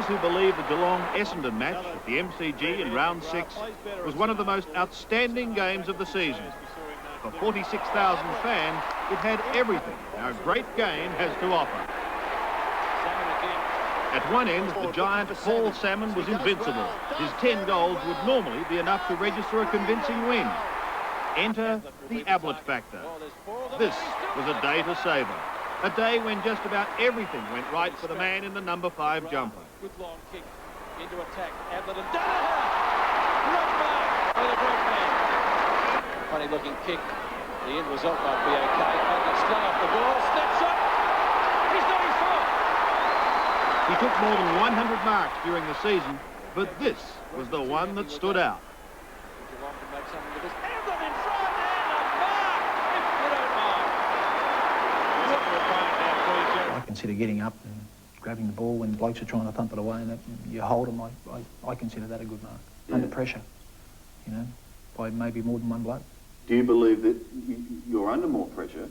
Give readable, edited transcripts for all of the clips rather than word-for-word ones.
those who believe the Geelong-Essendon match at the MCG in round 6 was one of the most outstanding games of the season. For 46,000 fans, it had everything our great game has to offer. At one end, the giant Paul Salmon was invincible. His 10 goals would normally be enough to register a convincing win. Enter the Ablett factor. This was a day to savour. A day when just about everything went right for the man in the number 5 jumper. Good long kick into attack. Ablett and Danaher! Great mark by the great man. Funny looking kick. The end result might be okay. Ablett slung off the ball. Snapshot! He's got his fault! He took more than 100 marks during the season, but this was the one that stood out. Geelong can make something of this. Ablett in front and a mark! If you don't mind. I consider getting up and grabbing the ball when blokes are trying to thump it away and you hold them. I consider that a good mark. Yeah. Under pressure, you know, by maybe more than one bloke. Do you believe that you're under more pressure,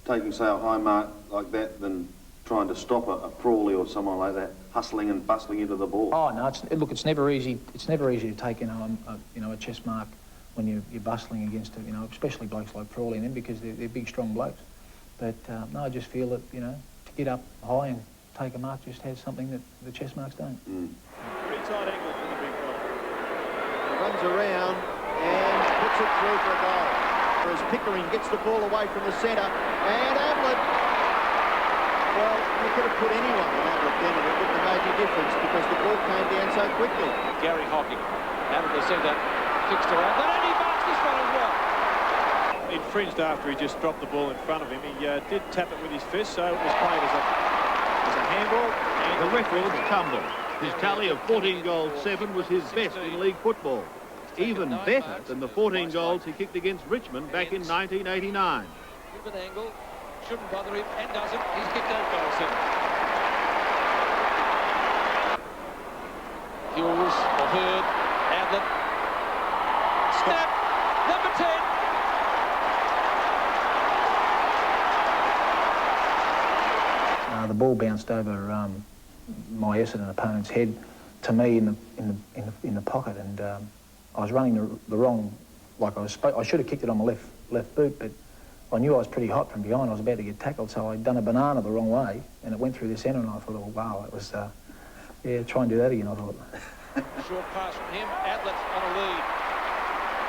taking, say, a high mark like that than trying to stop a Prawley or someone like that hustling and bustling into the ball? Oh no, look, it's never easy. It's never easy to take a chest mark when you're bustling against it. You know, especially blokes like Prawley and them because they're big, strong blokes. But no, I just feel that to get up high and take a mark just has something that the chest marks don't. Pretty tight angle for the big guy. He runs around and puts it through for a goal. Whereas Pickering gets the ball away from the centre and Ablett. Well, you could have put anyone on Ablett then and it wouldn't have made any difference because the ball came down so quickly. Gary Hocking out of the centre, kicks to Ablett and he marks this one as well. Infringed after he just dropped the ball in front of him. He did tap it with his fist, so it was played as a handball. And the records tumbled. His tally of 14 goals, 7 was his best in league football. Even better than the 14 goals he kicked against Richmond back in 1989. Good angle, shouldn't bother him, and doesn't. He's kicked 8 goals in. Hughes, or Hurd, Ablett. Snap, number 10. The ball bounced over my Essendon opponent's head to me in the pocket, and I was running the wrong. I should have kicked it on my left boot, but I knew I was pretty hot from behind. I was about to get tackled, so I'd done a banana the wrong way, and it went through the centre. And I thought, oh wow, that was yeah. Try and do that again. I thought. Short pass from him. Ablett on a lead.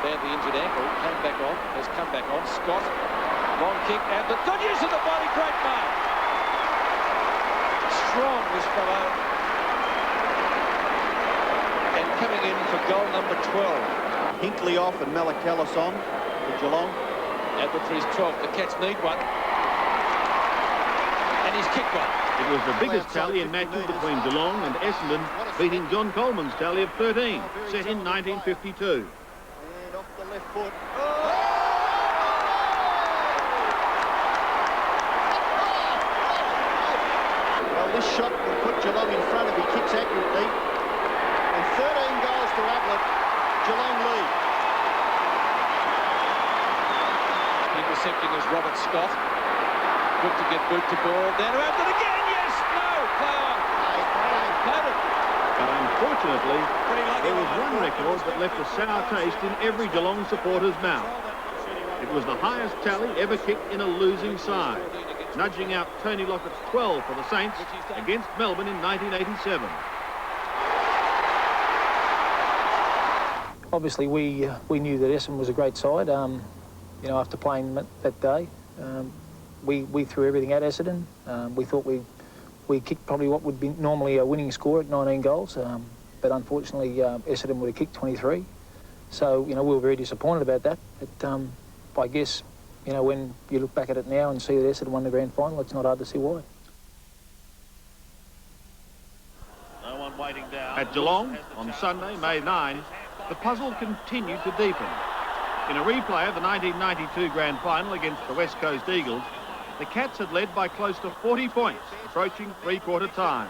Badly injured ankle. Came back on. Has come back on. Scott. Long kick. Ablett. Good use of the body. Great mark. Strong, this fellow. And coming in for goal number 12. Hinkley off and Malachellis on for Geelong. Ablett for his 12th. The Cats need one. And he's kicked one. It was the biggest tally in matches between Geelong and Essendon, beating John Coleman's tally of 13, set in 1952. And off the left foot. This shot will put Geelong in front if he kicks accurately. And 13 goals to Ablett. Geelong lead. Intercepting is Robert Scott. Good to get boot to ball. Down to Ablett again. Yes! No! Play on. Played it. But unfortunately, there was one record that left a sour taste in every Geelong supporter's mouth. It was the highest tally ever kicked in a losing side, nudging out Tony Lockett's 12 for the Saints against Melbourne in 1987. Obviously, we knew that Essendon was a great side. After playing that day, we threw everything at Essendon. We thought we kicked probably what would be normally a winning score at 19 goals, but unfortunately, Essendon would have kicked 23. So we were very disappointed about that. But I guess, when you look back at it now and see that Essendon won the grand final, it's not hard to see why. No one waiting down. At Geelong, on Sunday, May 9, the puzzle continued to deepen. In a replay of the 1992 grand final against the West Coast Eagles, the Cats had led by close to 40 points, approaching three-quarter time.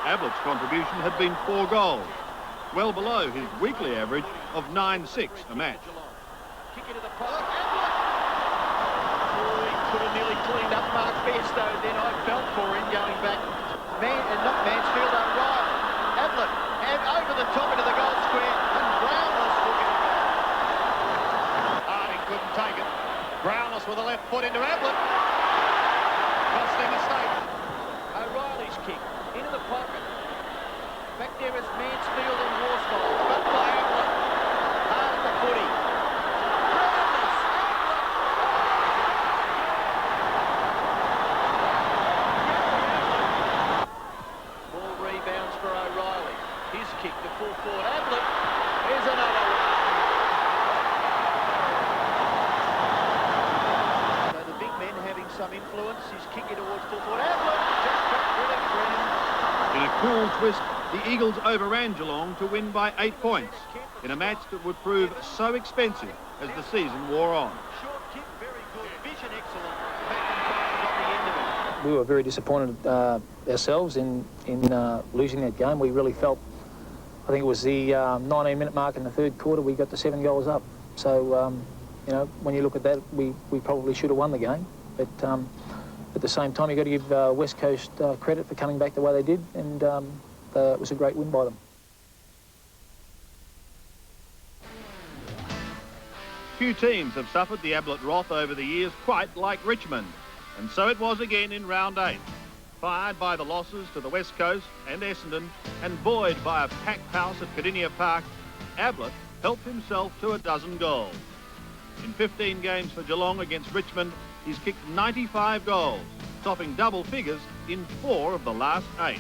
Ablett's contribution had been 4 goals, well below his weekly average of 9-6 a match. Kick into the post. He could have nearly cleaned up Mark Bairstow then. I felt for him going back. Not Mansfield, O'Reilly. Back there is Mansfield and Worsfold. Back by Ablett. Hard at the footy. Brilliance! Ball rebounds for O'Reilly. His kick to full forward. Ablett. Here's another one. So the big men having some influence. He's kicking towards full forward. Ablett just got rid of Brennan. In a cruel twist, the Eagles overran Geelong to win by 8 points in a match that would prove so expensive as the season wore on. Short kick, very good. Vision excellent. Back and got the end of it. We were very disappointed ourselves in losing that game. We really felt, I think it was the 19-minute mark in the third quarter, we got the 7 goals up. So, you know, when you look at that, we probably should have won the game. But at the same time, you've got to give West Coast credit for coming back the way they did, and it was a great win by them. Few teams have suffered the Ablett wrath over the years quite like Richmond, and so it was again in round 8. Fired by the losses to the West Coast and Essendon, and buoyed by a packed house at Cardinia Park, Ablett helped himself to a dozen goals. In 15 games for Geelong against Richmond, he's kicked 95 goals, topping double figures in 4 of the last 8.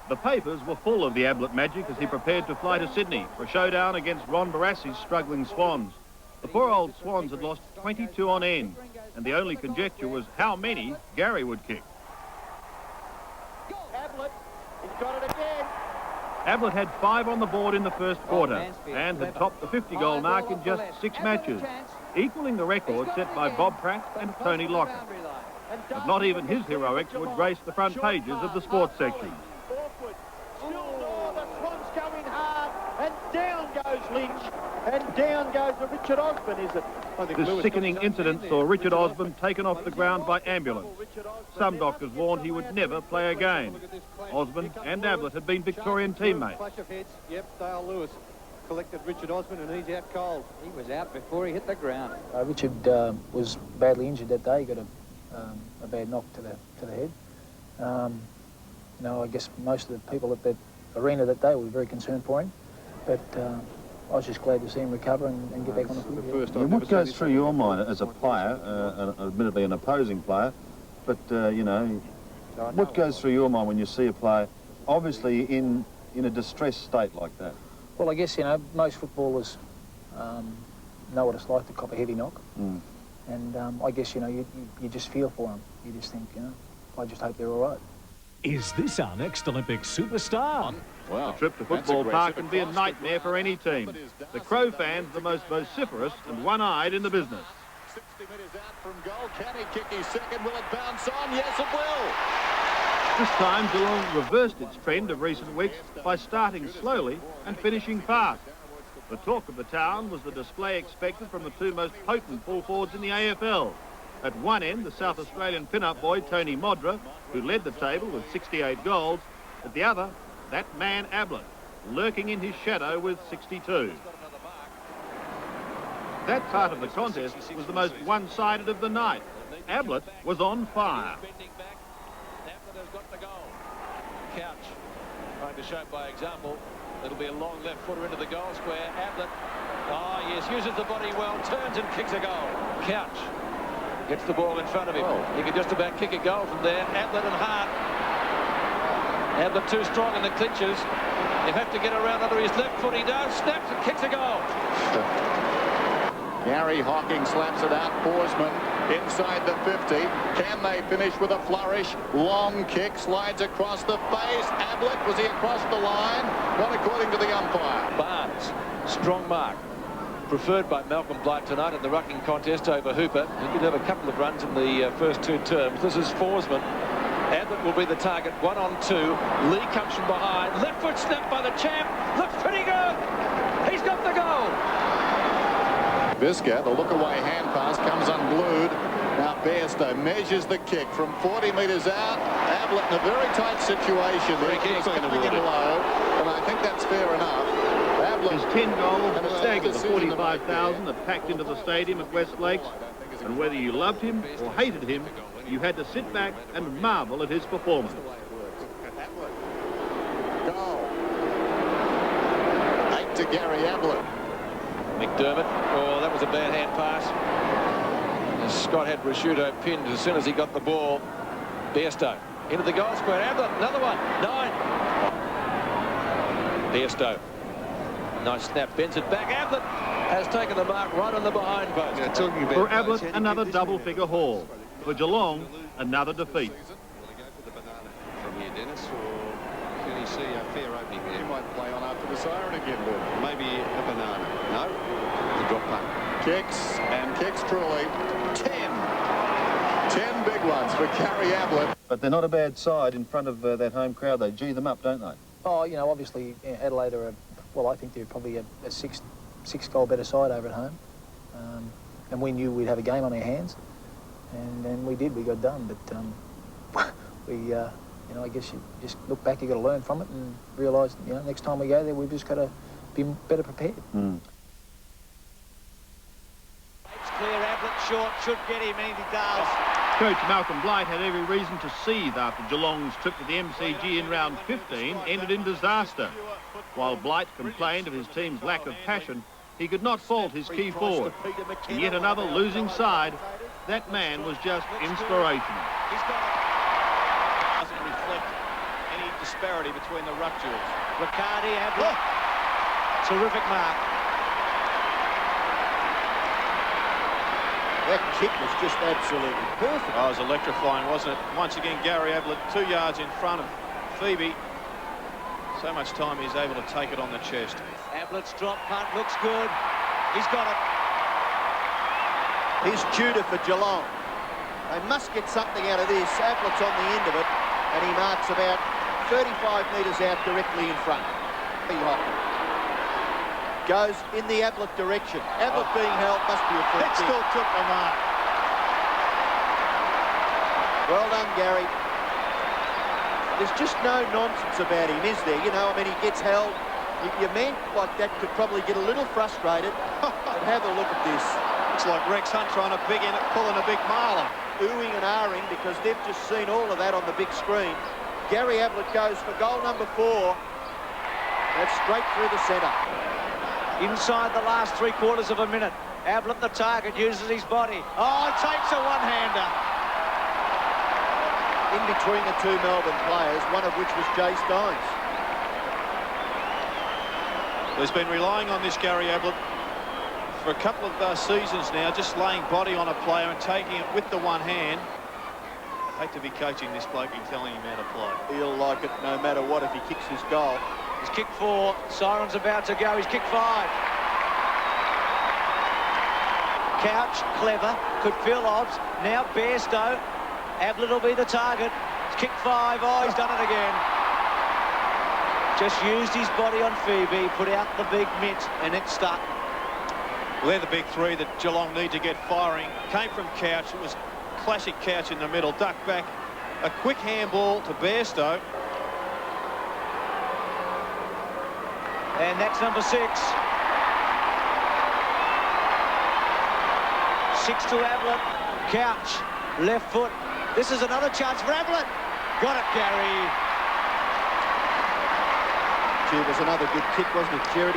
The papers were full of the Ablett magic as he prepared to fly to Sydney for a showdown against Ron Barassi's struggling Swans. The poor old Swans had lost 22 on end, and the only conjecture was how many Gary would kick. Ablett, he's got it again. Ablett had 5 on the board in the first quarter and had topped the 50-goal mark in just 6 matches, equaling the record set by Bob Pratt and Tony Lockett. But not even his heroics would grace the front pages of the sports section. The Swans going hard, and down goes Lynch, and down goes the Richard Osborne, is it? This sickening incident saw Richard Osborne taken off the ground by ambulance. Some doctors warned he would never play again. Osborne and Ablett had been Victorian teammates. Flash of heads. Yep, Dale Lewis collected Richard Osborne, and he's out cold. He was out before he hit the ground. Richard was badly injured that day. He got a bad knock to the head. You know, I guess most of the people at that arena that day were very concerned for him, but I was just glad to see him recover and get back on the field. Yeah, what goes through your mind as a player, admittedly an opposing player, but you know, what goes through your mind when you see a player obviously in a distressed state like that? Well, I guess, you know, most footballers know what it's like to cop a heavy knock, and I guess, you know, you just feel for them. You just think, you know, I just hope they're all right. Is this our next Olympic superstar? A trip to Football Park can be a nightmare for any team. The Crow fans the most vociferous and one-eyed in the business. 60 metres out from goal. Can he kick his second? Will it bounce on? Yes, it will. This time, Geelong reversed its trend of recent weeks by starting slowly and finishing fast. The talk of the town was the display expected from the 2 most potent full forwards in the AFL. At one end, the South Australian pin-up boy, Tony Modra, who led the table with 68 goals. At the other, that man Ablett, lurking in his shadow with 62. That part of the contest was the most one-sided of the night. Ablett was on fire. Ablett has got the goal. Couch trying to show by example. It'll be a long left footer into the goal square. Ablett, yes, uses the body well, turns and kicks a goal. Couch gets the ball in front of him. He can just about kick a goal from there. Ablett and Hart. Ablett too strong in the clinches. You have to get around under his left foot. He does. Snaps and kicks a goal. Gary Hocking slaps it out. Forsman inside the 50. Can they finish with a flourish? Long kick slides across the face. Ablett, was he across the line? Not according to the umpire. Barnes, strong mark. Preferred by Malcolm Blight tonight in the rucking contest over Hooper. He did have a couple of runs in the first 2 terms. This is Forsman. Ablett will be the target, 1-on-2. Lee comes from behind. Left foot snap by the champ. Looks pretty good. He's got the goal. Visca, the look-away hand pass comes unglued. Now Bairstow measures the kick from 40 metres out. Ablett in a very tight situation. Free kick. Coming in low, and I think that's fair enough. Ablett. His 10 goals staggered the 45,000 that packed into the stadium at West Lakes, and whether you loved him or hated him, you had to sit back and marvel at his performance. Goal. 8 to Gary Ablett. McDermott. Oh, that was a bad hand pass. And Scott had Rashudo pinned as soon as he got the ball. Bairstow into the goal square. Ablett, another one. 9. Bairstow. Nice snap. Bends it back. Ablett has taken the mark right on the behind post. Yeah, talking about For Ablett, another double-figure haul. For Geelong, another defeat. from here, Dennis, or can he see a fair opening He there? might play on after the siren again, Luke. Maybe a banana. No, the drop punt. Kicks, and kicks truly. 10 big ones for Gary Ablett. But they're not a bad side in front of that home crowd. They G them up, don't they? Oh, you know, obviously Adelaide are, well, I think they're probably a six goal better side over at home. And we knew we'd have a game on our hands. And we did, we got done. But we, you know, I guess you just look back, you've got to learn from it and realise, you know, next time we go there, we've just got to be better prepared. It's clear. Ablett short. Should get him, and he does. Coach Malcolm Blight had every reason to seethe after Geelong's trip to the MCG in round 15 ended in disaster. While Blight complained of his team's lack of passion, he could not fault his key forward. In yet another losing side, that man was just inspirational. Doesn't reflect any disparity between the ruck duels. Riccardi, Ablett. Terrific mark. That kick was just absolutely perfect. Oh, it was electrifying, wasn't it? Once again, Gary Ablett 2 yards in front of Phoebe. So much time he's able to take it on the chest. Ablett's drop punt looks good. He's got it. Here's Judah for Geelong. They must get something out of this. Ablett's on the end of it, and he marks about 35 metres out directly in front. Goes in the Ablett direction. Ablett being held must be a free kick. Still took the mark. Well done, Gary. There's just no nonsense about him, is there? You know, I mean, he gets held. Your man like that could probably get a little frustrated. But have a look at this. Looks like Rex Hunt trying to pull in a big marler. Oohing and ahhing because they've just seen all of that on the big screen. Gary Ablett goes for goal number 4. That's straight through the centre. Inside the last 3/4 of a minute. Ablett, the target, uses his body. Oh, takes a one-hander. In between the two Melbourne players, one of which was Jay Steins. He's been relying on this Gary Ablett for a couple of seasons now, just laying body on a player and taking it with the one hand. I hate to be coaching this bloke and telling him how to play. He'll like it no matter what if he kicks his goal. He's kick 4, siren's about to go, he's kick 5. Couch, clever, could fill odds. Now Bairstow, Ablett will be the target. He's kick 5, oh, he's done it again. Just used his body on Phoebe, put out the big mitt, and it's stuck. Well, they're the big 3 that Geelong need to get firing. Came from Couch, it was classic Couch in the middle, duck back. A quick handball to Bairstow. And that's number 6. 6 to Ablett. Couch, left foot. This is another chance for Ablett. Got it, Gary. Gee, it was another good kick, wasn't it, Jared?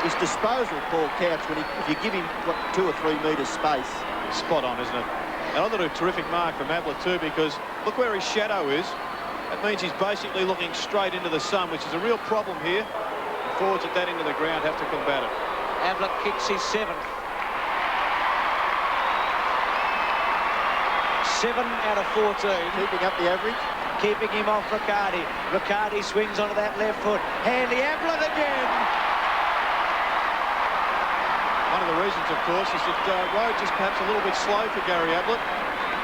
His disposal, Paul Couch, if you give him, what, 2 or 3 metres space. Spot on, isn't it? Another terrific mark from Ablett too, because look where his shadow is. That means he's basically looking straight into the sun, which is a real problem here. Forwards at that end of the ground have to combat it. Ablett kicks his 7th. 7 out of 14. Keeping up the average. Keeping him off Riccardi. Riccardi swings onto that left foot. Handy Ablett again. One of the reasons, of course, is that Rhodes is perhaps a little bit slow for Gary Ablett.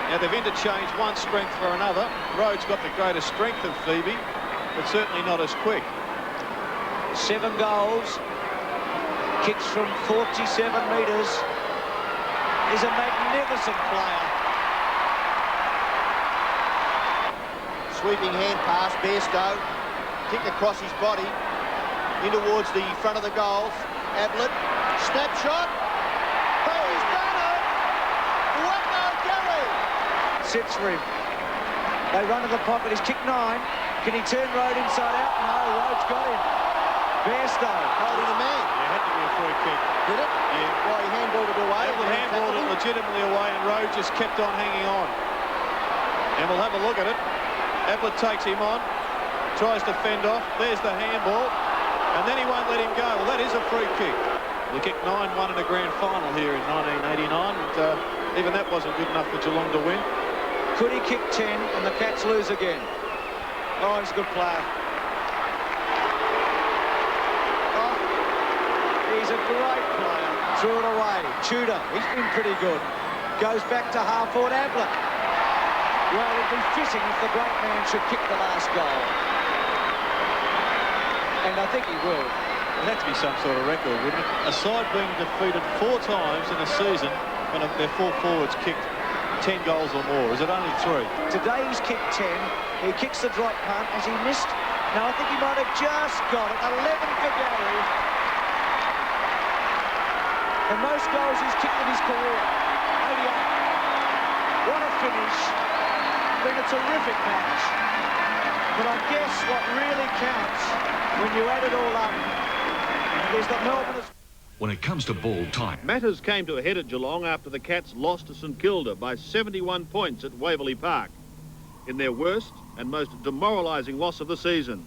Now, they've interchanged one strength for another. Rhodes got the greater strength of Phoebe, but certainly not as quick. 7 goals. Kicks from 47 metres. He's a magnificent player. Sweeping hand pass, Bairstow. Kick across his body. in towards the front of the goals. Ablett, snapshot. He's done it! Wagner Gary! Sits for him. They run to the pocket. He's kicked 9. Can he turn Road inside out? No, Road's got him. Bairstow Holding the man. It had to be a free kick. Did it? Yeah. Why, he handballed it away. Ablett handballed it legitimately away, and Road just kept on hanging on. And we'll have a look at it. Ablett takes him on, tries to fend off. There's the handball, and then he won't let him go. Well, that is a free kick. We kicked 9-1 in a grand final here in 1989, and even that wasn't good enough for Geelong to win. Could he kick 10 and the Cats lose again? Oh, he's a good player. Oh, he's a great player. Threw it away. Tudor, he's been pretty good. Goes back to half-forward Ablett. Well, it'd be fitting if the great man should kick the last goal. And I think he will. It'd have to be some sort of record, wouldn't it? A side being defeated 4 times in a season when their 4 forwards kicked 10 goals or more. Is it only 3? Today he's kicked 10. He kicks the drop punt. Has he missed? No, I think he might have just got it. 11 for Gary. The most goals he's kicked in his career. 88. What a finish. Been a terrific match. But I guess what really counts when you add it all up is that Melbourne has... When it comes to ball time, Matters came to a head at Geelong after the Cats lost to St Kilda by 71 points at Waverley Park in their worst and most demoralising loss of the season.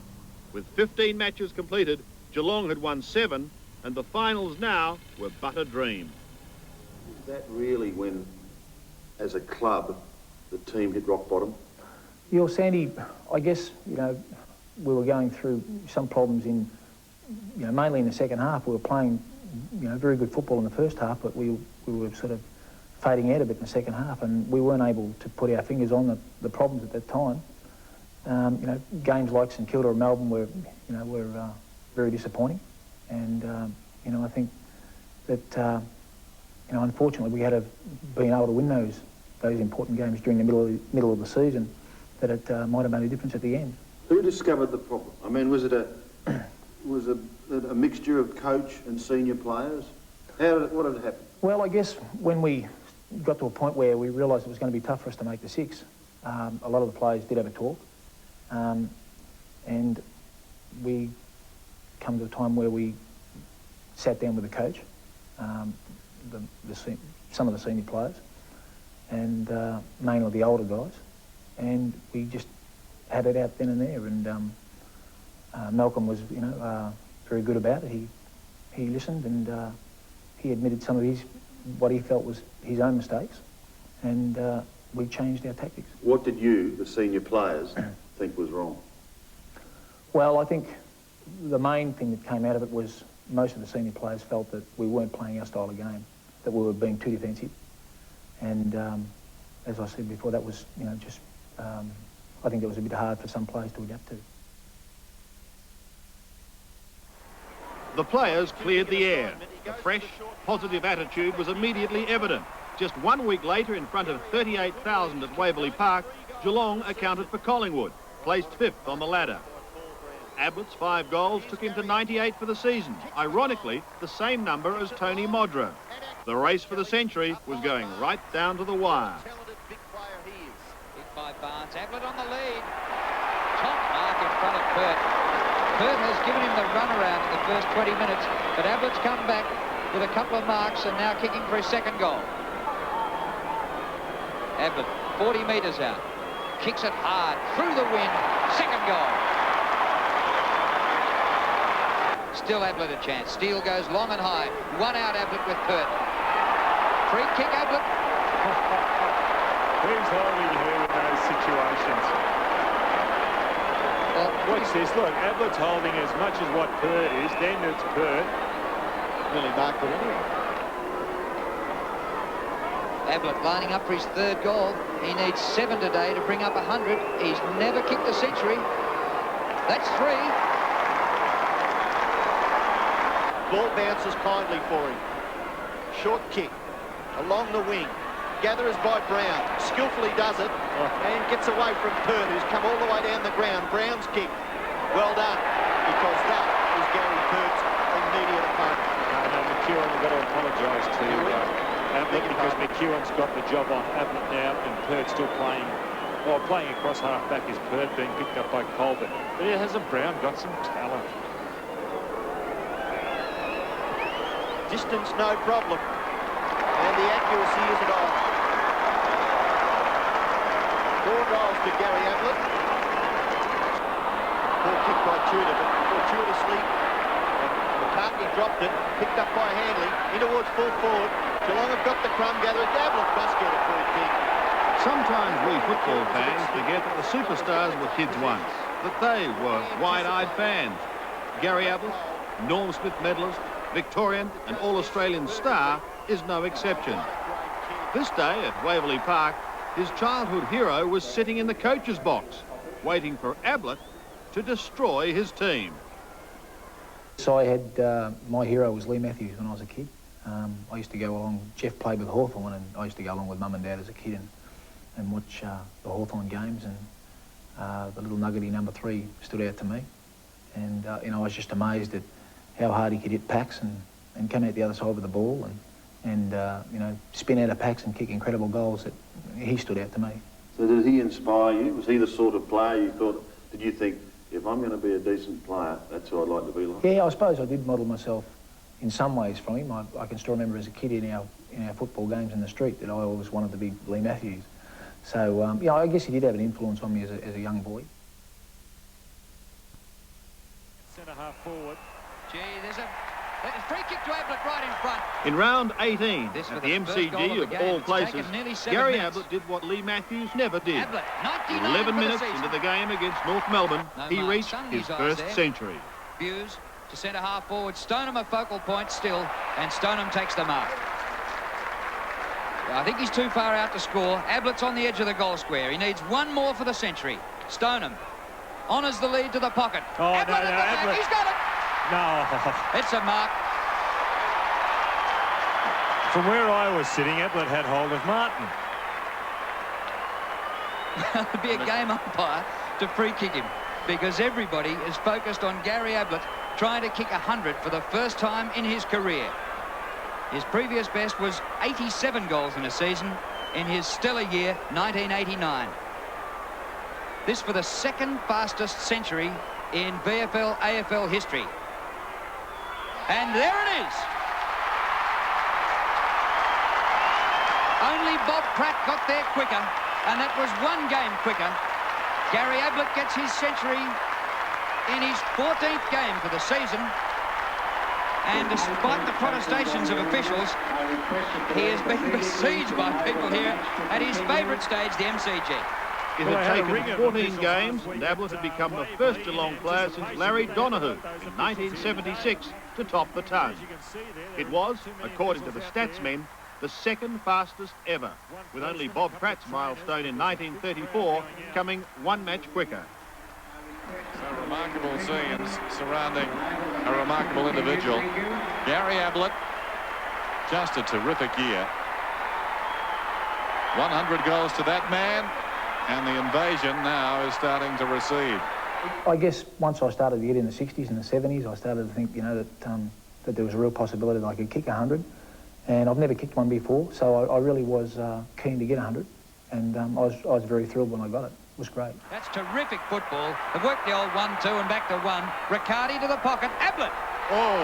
With 15 matches completed, Geelong had won 7, and the finals now were but a dream. Is that really when, as a club, the team hit rock bottom? Yeah, Sandy, I guess, you know, we were going through some problems in, you know, mainly in the second half. We were playing, you know, very good football in the first half, but we were sort of fading out a bit in the second half, and we weren't able to put our fingers on the problems at that time. You know, games like St Kilda or Melbourne were very disappointing, and you know, I think that you know, unfortunately, we had to been able to win those important games during the middle of the season, that it might have made a difference at the end. Who discovered the problem? I mean, was it a mixture of coach and senior players? What had happened? Well, I guess when we got to a point where we realised it was going to be tough for us to make the 6, a lot of the players did have a talk, and we come to a time where we sat down with the coach, some of the senior players, and mainly the older guys, and we just had it out then and there. And Malcolm was, you know, very good about it. He listened, and he admitted some of what he felt was his own mistakes, and we changed our tactics. What did you, the senior players, think was wrong? Well, I think the main thing that came out of it was most of the senior players felt that we weren't playing our style of game, that we were being too defensive, and as I said before, that was, you know, just I think it was a bit hard for some players to adapt to. The players cleared the air. The fresh, positive attitude was immediately evident. Just 1 week later, in front of 38,000 at Waverley Park, Geelong accounted for Collingwood, placed 5th on the ladder. Ablett's 5 goals took him to 98 for the season, ironically the same number as Tony Modra. The race for the century was going right down to the wire. Hit by Barnes. Ablett on the lead. Top mark in front of Perth. Perth has given him the runaround in the first 20 minutes, but Ablett's come back with a couple of marks and now kicking for his 2nd goal. Ablett, 40 metres out. Kicks it hard, through the wind. 2nd goal. Still Ablett a chance. Steele goes long and high. 1 out Ablett with Perth. Free kick Ablett. Who's holding who in those situations? Well, watch this. Look, Ablett's holding as much as what Perth is. Then it's Perth. Nearly marked it anyway. Ablett lining up for his 3rd goal. He needs 7 today to bring up 100. He's never kicked a century. That's 3. Ball bounces kindly for him. Short kick along the wing. Gathers by Brown. Skillfully does it and gets away from Perth, who's come all the way down the ground. Brown's kick. Well done, because that is Gary immediate opponent. No, McEwen, we've got to apologise to Ablett because McEwen's got the job on Ablett now, and Perth still playing. Well, playing across half-back is Perth, being picked up by Colbert. But yeah, hasn't Brown got some talent? Distance, no problem. And the accuracy isn't on. 4 goals to Gary Ablett. Poor kick by Tudor, but fortuitously, McCartney dropped it, picked up by Hanley, in towards full forward. Geelong have got the crumb gatherer. Ablett must get a free kick. Sometimes we football fans forget that the superstars were kids once, that they were wide-eyed fans. Gary Ablett, Norm Smith medalist, Victorian and All-Australian star is no exception. This day at Waverley Park, his childhood hero was sitting in the coach's box, waiting for Ablett to destroy his team. So I had, my hero was Lee Matthews when I was a kid. I used to go along, Jeff played with Hawthorn, and I used to go along with Mum and Dad as a kid and watch the Hawthorn games, and the little nuggety number 3 stood out to me. And, you know, I was just amazed at how hard he could hit packs and come out the other side with the ball and you know, spin out of packs and kick incredible goals. That he stood out to me. So did he inspire you? Was he the sort of player you thought, did you think, if I'm going to be a decent player, that's who I'd like to be like? Yeah, I suppose I did model myself in some ways from him. I can still remember as a kid in our football games in the street that I always wanted to be Lee Matthews. So, yeah, I guess he did have an influence on me as a young boy. Centre-half forward. Gee, there's a free kick to Ablett right in front. In round 18, at the MCG of all places, Gary Ablett did what Lee Matthews never did. Ablett, 11 minutes into the game against North Melbourne, he reached his first century. Hughes to centre-half forward. Stoneham a focal point still, and Stoneham takes the mark. I think he's too far out to score. Ablett's on the edge of the goal square. He needs one more for the century. Stoneham honours the lead to the pocket. Oh, Ablett no, Ablett. He's got it. No. It's a mark. From where I was sitting, Ablett had hold of Martin. It'd be a game umpire to free kick him, because everybody is focused on Gary Ablett trying to kick 100 for the first time in his career. His previous best was 87 goals in a season in his stellar year, 1989. This for the second fastest century in VFL AFL history. And there it is. Only Bob Pratt got there quicker, and that was one game quicker. Gary Ablett gets his century in his 14th game for the season. And despite the protestations of officials, he has been besieged by people here at his favourite stage, the MCG. It had taken 14 games, and Ablett had become the first Geelong player since Larry Donoghue in 1976 to top the ton. It was, according to the stats men, the second fastest ever, with only Bob Pratt's milestone in 1934 coming one match quicker. So remarkable scenes surrounding a remarkable individual. Gary Ablett, just a terrific year. 100 goals to that man, and the invasion now is starting to recede. I guess once I started to get in the 60s and the 70s, I started to think, you know, that there was a real possibility that I could kick 100. And I've never kicked one before, so I really was keen to get 100. And I was very thrilled when I got it. It was great. That's terrific football. They've worked the old 1-2 and back to 1. Riccardi to the pocket. Ablett. Oh.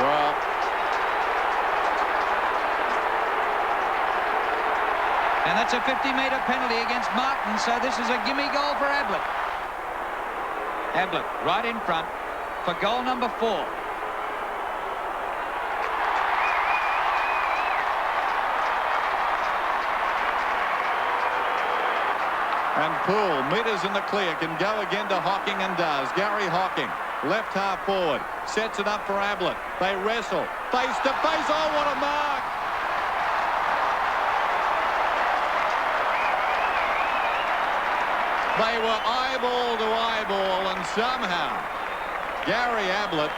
Well. And that's a 50-metre penalty against Martin, so this is a gimme goal for Ablett. Ablett right in front for goal number 4. And Poole, metres in the clear, can go again to Hocking and does. Gary Hocking, left half forward, sets it up for Ablett. They wrestle, face to face. Oh, what a mark! They were eyeball to eyeball, and somehow Gary Ablett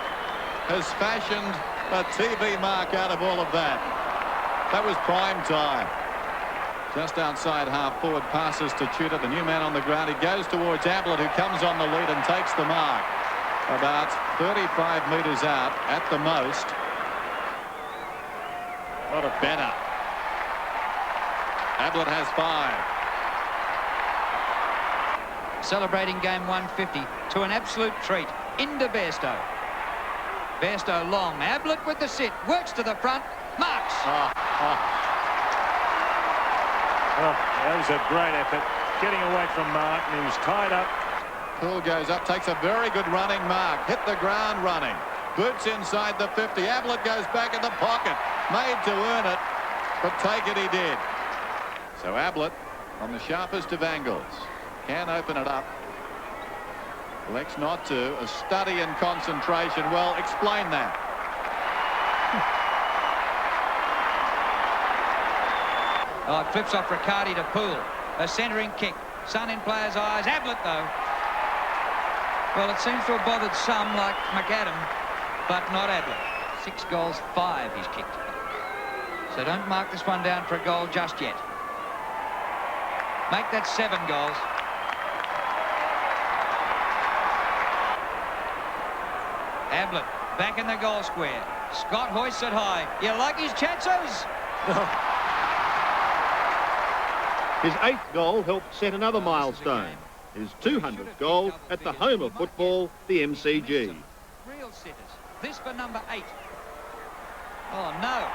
has fashioned a TV mark out of all of that. That was prime time. Just outside half forward, passes to Tudor, the new man on the ground. He goes towards Ablett, who comes on the lead and takes the mark. About 35 metres out at the most. Not a Better. Ablett has 5. Celebrating game 150 to an absolute treat. Into Bairstow. Bairstow long. Ablett with the sit. Works to the front. Marks. Oh, that was a great effort. Getting away from Martin. He was tied up. Poole goes up, takes a very good running mark. Hit the ground running. Boots inside the 50. Ablett goes back in the pocket. Made to earn it, but take it he did. So Ablett on the sharpest of angles. Can open it up. Elects not to. A study in concentration. Well, explain that. Oh, it flips off Riccardi to Poole. A centering kick. Sun in players' eyes. Ablett, though. Well, it seems to have bothered some, like McAdam, but not Adelaide. 6 goals, 5 he's kicked. So don't mark this one down for a goal just yet. Make that 7 goals. Ablett back in the goal square. Scott hoists it high. You like his chances? His 8th goal helped set another milestone. His 200th goal at the home of football, the MCG. Real sitters. This for number 8. Oh, no.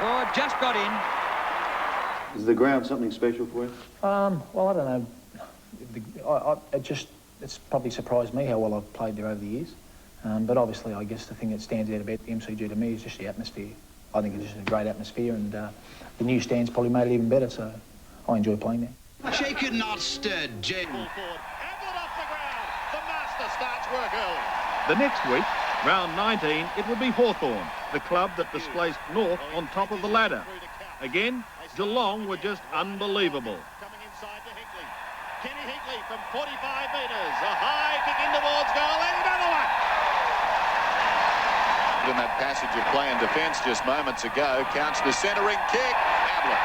Oh, it just got in. Is the ground something special for you? Well, I don't know. It's probably surprised me how well I've played there over the years. But obviously, I guess the thing that stands out about the MCG to me is just the atmosphere. I think it's just a great atmosphere, and the new stands probably made it even better, so I enjoy playing there. Shaken, not stirred, Jen. Ablett off the ground. The master starts work early. The next week, round 19, it would be Hawthorn, the club that displaced North on top of the ladder. Again, Geelong were just unbelievable. Coming inside to Hinkley. Kenny Hinkley from 45 metres. A high kick in towards goal and another one. In that passage of play and defence just moments ago, counts the centering kick. Ablett.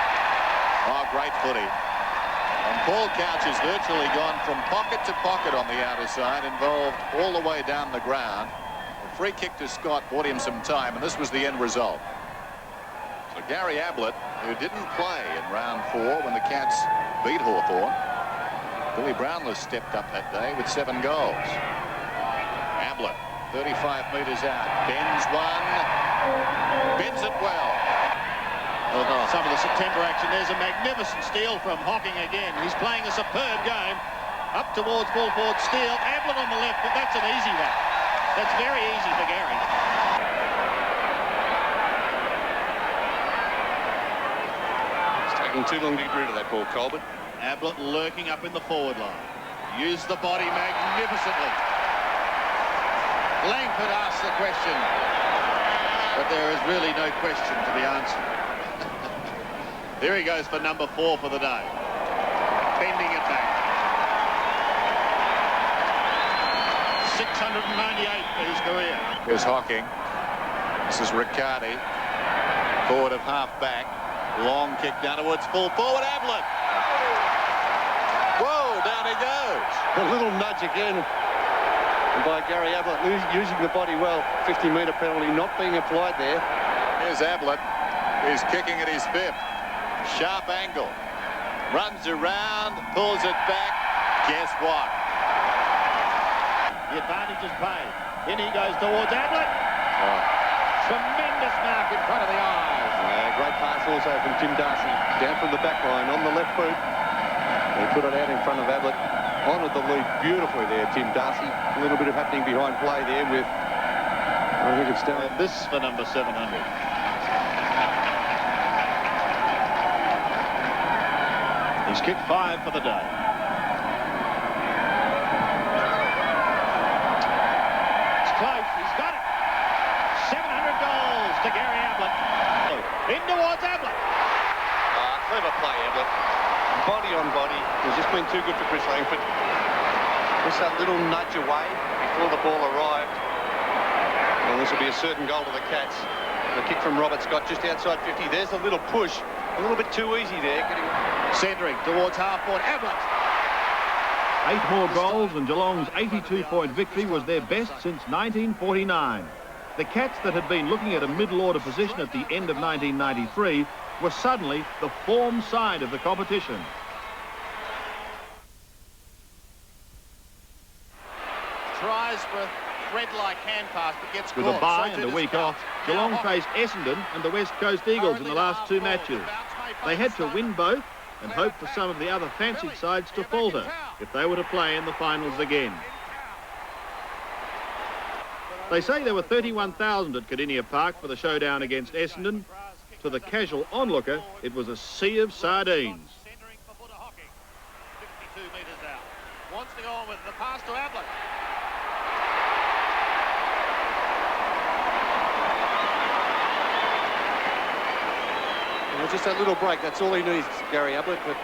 Oh, great footy. And Paul Couch has virtually gone from pocket to pocket on the outer side, involved all the way down the ground. A free kick to Scott bought him some time, and this was the end result. So Gary Ablett, who didn't play in round 4 when the Cats beat Hawthorn, Billy Brownless stepped up that day with 7 goals. Ablett, 35 metres out, bends one, bends it well. Some of the September action. There's a magnificent steal from Hocking again. He's playing a superb game. Up towards full forward steal. Ablett on the left, but that's an easy one. That's very easy for Gary. It's taking too long to get rid of that ball, Colbert. Ablett lurking up in the forward line. Used the body magnificently. Langford asks the question, but there is really no question to be answered. Here he goes for number 4 for the day. Bending it back. 698 for his career. Here's Hocking. This is Riccardi. Forward of half back. Long kick down towards full forward. Ablett. Whoa, down he goes. A little nudge again by Gary Ablett, using the body well. 50-metre penalty not being applied there. Here's Ablett. He's kicking at his 5th. Sharp angle. Runs around, pulls it back. Guess what? The advantage is paid. In he goes towards Ablett. Oh. Tremendous mark in front of the eyes. Great pass also from Tim Darcy. Down from the back line on the left boot. He put it out in front of Ablett. Honoured the lead beautifully there, Tim Darcy. A little bit of happening behind play there with, I think it's down. This for number 700. He's kicked 5 for the day. It's close. He's got it. 700 goals to Gary Ablett. In towards Ablett. Clever play, Ablett. Body on body. He's just been too good for Chris Langford. Just that little nudge away before the ball arrived. And this will be a certain goal to the Cats. The kick from Robert Scott just outside 50. There's a little push. A little bit too easy there. Centering towards half-forward. Ablett. 8 more goals and Geelong's 82-point victory was their best since 1949. The Cats that had been looking at a middle-order position at the end of 1993 were suddenly the form side of the competition. Tries for a thread-like hand pass, but gets caught. With a bye and a week off, Geelong faced Essendon and the West Coast Eagles in the last 2 matches. They had to win both and hope for some of the other fancied sides to falter if they were to play in the finals again. They say there were 31,000 at Cardinia Park for the showdown against Essendon. To the casual onlooker, it was a sea of sardines. 52 metres out. Wants to go on with the pass to Ablett. Well, just that little break, that's all he needs, Gary Ablett, but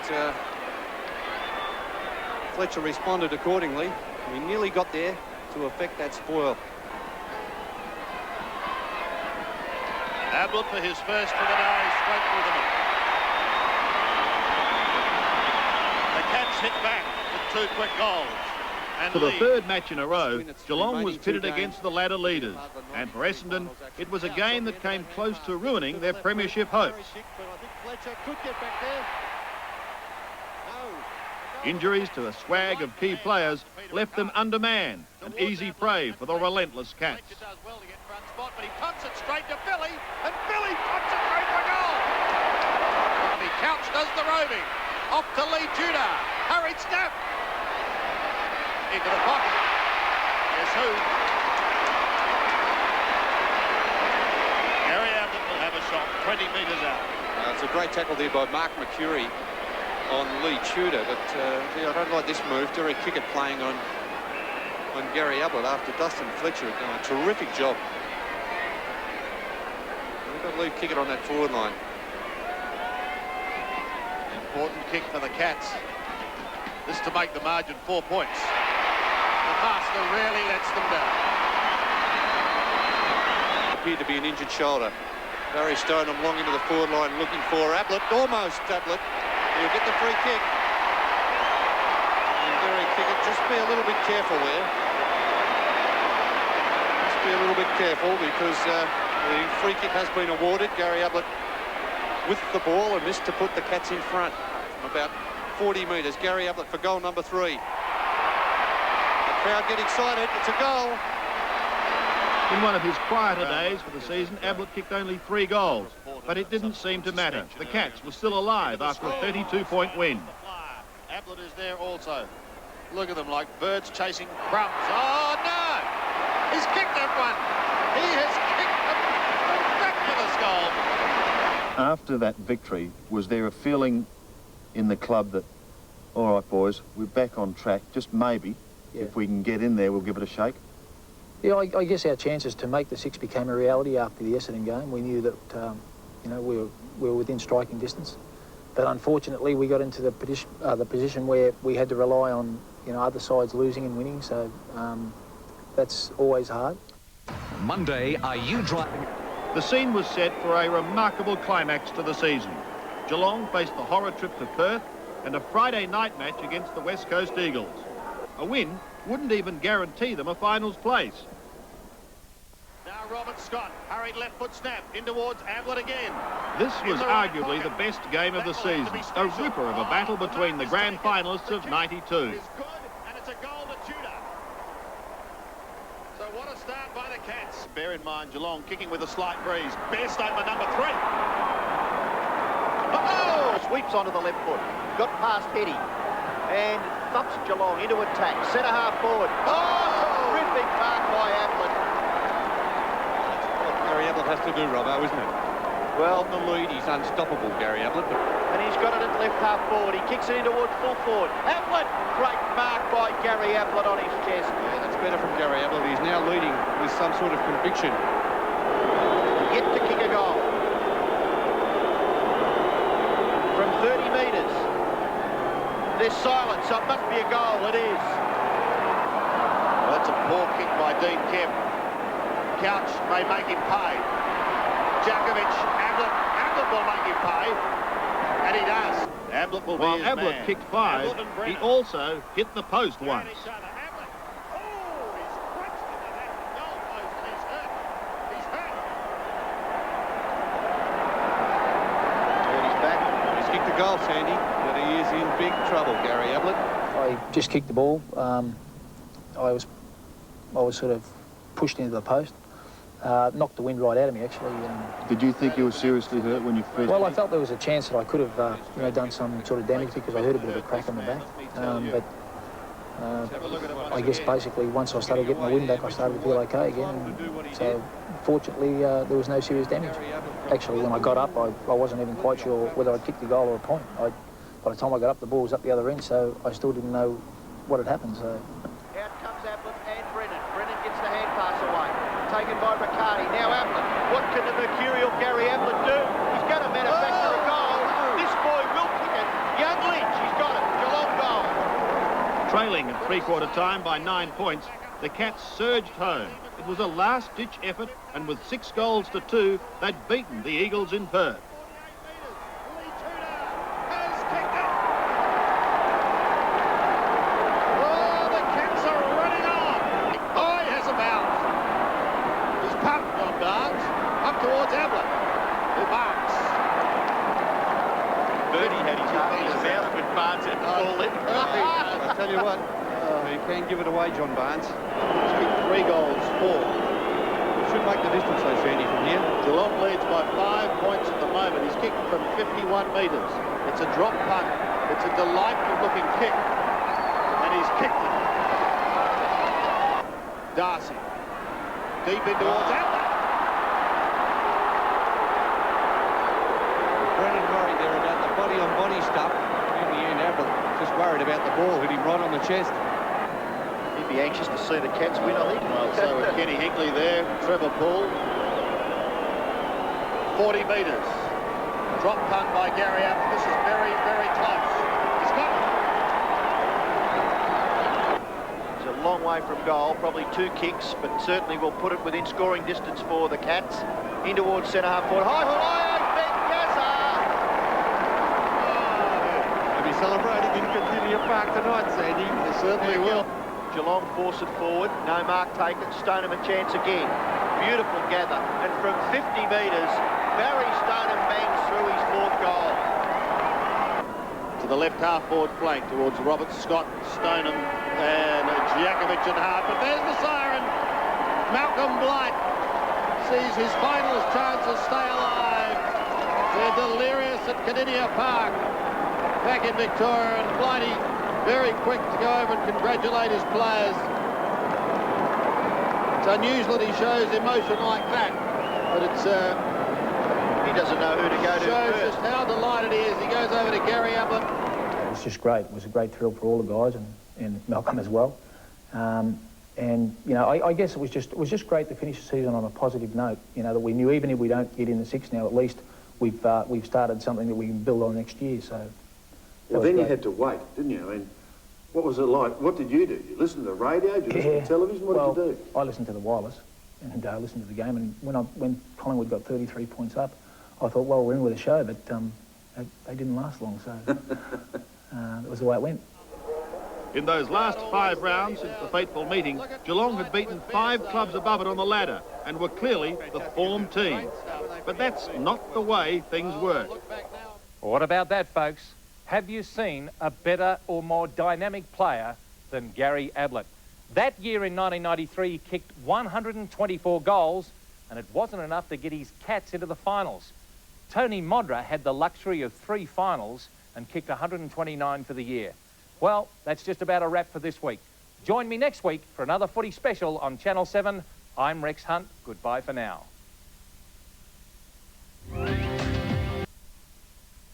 Fletcher responded accordingly. He nearly got there to affect that spoil. Ablett for his first for the day, straight through the middle. The Cats hit back with 2 quick goals. For the 3rd match in a row, Geelong was pitted against the ladder leaders. And for Essendon, it was a game that came close to ruining their premiership hopes. Injuries to a swag of key players left them undermanned, an easy prey for the relentless Cats. But he punts it straight to Billy, and Billy punts it straight for goal. Bobby Couch does the roving. Off to Lee Judah. Hurried snap. Into the pocket. Guess who? Gary Ablett will have a shot 20 metres out. It's a great tackle there by Mark McCurry on Lee Tudor, but yeah, I don't like this move. Derek Kickett playing on Gary Ablett after Dustin Fletcher had done a terrific job. We've got to leave Kickett on that forward line. Important kick for the Cats. This to make the margin 4 points. The master really lets them down. Appeared to be an injured shoulder. Barry Stoneham long into the forward line looking for Ablett. Almost Ablett. He'll get the free kick. And Derek Kickett, just be a little bit careful there. Just be a little bit careful because the free kick has been awarded. Gary Ablett with the ball and missed to put the Cats in front from about 40 metres. Gary Ablett for goal number 3. The crowd get excited. It's a goal. In one of his quieter days for the season, Ablett kicked only 3 goals, but it didn't seem to matter. The Cats were still alive after a 32-point win. Ablett is there also. Look at them like birds chasing crumbs. Oh, no! He's kicked that one. He has kicked a fabulous goal. After that victory, was there a feeling in the club that, all right, boys, we're back on track, just maybe, if we can get in there, we'll give it a shake? Yeah, I guess our chances to make the 6 became a reality after the Essendon game. We knew that, you know, we were within striking distance. But unfortunately, we got into the position where we had to rely on, you know, other sides losing and winning. So that's always hard. Monday, are you driving? The scene was set for a remarkable climax to the season. Geelong faced the horror trip to Perth and a Friday night match against the West Coast Eagles. A win wouldn't even guarantee them a finals place. Now Robert Scott, hurried left foot snap in towards Ablett again. This was arguably the best game of the season, a ripper of a battle between the grand finalists of '92. It's good, and it's a goal to Tudor. So what a start by the Cats. Bear in mind Geelong kicking with a slight breeze. Bear statement number 3. Oh! Sweeps onto the left foot. Got past Eddie. And thumps Geelong into attack. Centre half forward. Oh! Terrific mark by Ablett. What Gary Ablett has to do, Robbo, isn't it? Well, on the lead, he's unstoppable, Gary Ablett. And he's got it at left half forward. He kicks it in towards full forward. Ablett! Great mark by Gary Ablett on his chest. Yeah, that's better from Gary Ablett. He's now leading with some sort of conviction. Yet to kick a goal. From 30 metres. There's silence, so it must be a goal. It is. Well, that's a poor kick by Dean Kemp. Couch may make him pay. Djakovic, Ablett will make him pay. And he does. Ablett will While be his Ablett man. kicked 5, he also hit the post once. Goal, Sandy, but he is in big trouble, Gary Ablett. I just kicked the ball. I was sort of pushed into the post. Knocked the wind right out of me, actually. Did you think you were seriously hurt when you first? Well, I felt there was a chance that I could have, you know, done some sort of damage because I heard a bit of a crack on the back. But I guess basically once I started getting my wind back, I started to feel okay again. So fortunately, there was no serious damage. Actually, when I got up, I wasn't even quite sure whether I'd kicked the goal or a point. By the time I got up, the ball was up the other end, so I still didn't know what had happened. So. Out comes Ablett and Brennan. Brennan gets the hand pass away. Taken by Riccardi. Now Ablett. What can the mercurial Gary Ablett do? He's going to manufacture a goal. This boy will kick it. Young Lynch, he's got it. Geelong goal. Trailing at three-quarter time by 9 points, the Cats surged home. It was a last-ditch effort, and with 6 goals to 2, they'd beaten the Eagles in Perth. Oh, the Cats are running on. Oh, he has a bounce. He's pumped on Barnes. Up towards Ablett. Who marks? Birdie had his heart in his mouth when Barnes had the ball in. I tell you what, you can't give it away, John Barnes. He's kicked 3 goals, 4. Should make the distance, though, Sandy, from here. Geelong leads by 5 points at the moment. He's kicked from 51 metres. It's a drop punt. It's a delightful looking kick. And he's kicked it. Darcy. Deep in towards Ablett. Brennan worried there about the body-on-body stuff. In the end, Ablett just worried about the ball, hit him right on the chest. He'd be anxious to see the Cats win, I think. Well, so with Kenny Hinkley there, Trevor Poole. 40 metres. Drop punt by Gary Ablett. This is very, very close. He's got it. He's a long way from goal, probably 2 kicks, but certainly will put it within scoring distance for the Cats. In towards centre half forward. High, Ben Gaza! They'll be celebrating in Cathedral Park tonight, Sandy. They certainly will. Geelong force it forward. No mark taken. Stoneham a chance again. Beautiful gather. And from 50 metres, Barry Stoneham bangs through his 4th goal. To the left half forward flank towards Robert Scott, Stoneham and Djakovic and Hart. But there's the siren. Malcolm Blight sees his finals chances stay alive. They're delirious at Cathedral Park. Back in Victoria, and Blighty very quick to go over and congratulate his players. It's unusual that he shows emotion like that, but it's he doesn't know who to go to shows first. just how delighted he is. He goes over to Gary Ablett. It was just great. It was a great thrill for all the guys and Malcolm as well. And you know, I guess it was just great to finish the season on a positive note. You know, that we knew even if we don't get in the 6 now, at least we've started something that we can build on next year. So. Well, then you had to wait, didn't you? I mean, what was it like? What did you do? You listen to the radio? Did you listen to television? What did you do? I listened to the wireless and listened to the game. And when Collingwood got 33 points up, I thought, well, we're in with a show. But they didn't last long, so that was the way it went. In those last 5 rounds since the fateful meeting, Geelong had beaten 5 clubs above it on the ladder and were clearly the form team. But that's not the way things work. What about that, folks? Have you seen a better or more dynamic player than Gary Ablett? That year in 1993, he kicked 124 goals, and it wasn't enough to get his Cats into the finals. Tony Modra had the luxury of 3 finals and kicked 129 for the year. Well, that's just about a wrap for this week. Join me next week for another footy special on Channel 7. I'm Rex Hunt. Goodbye for now.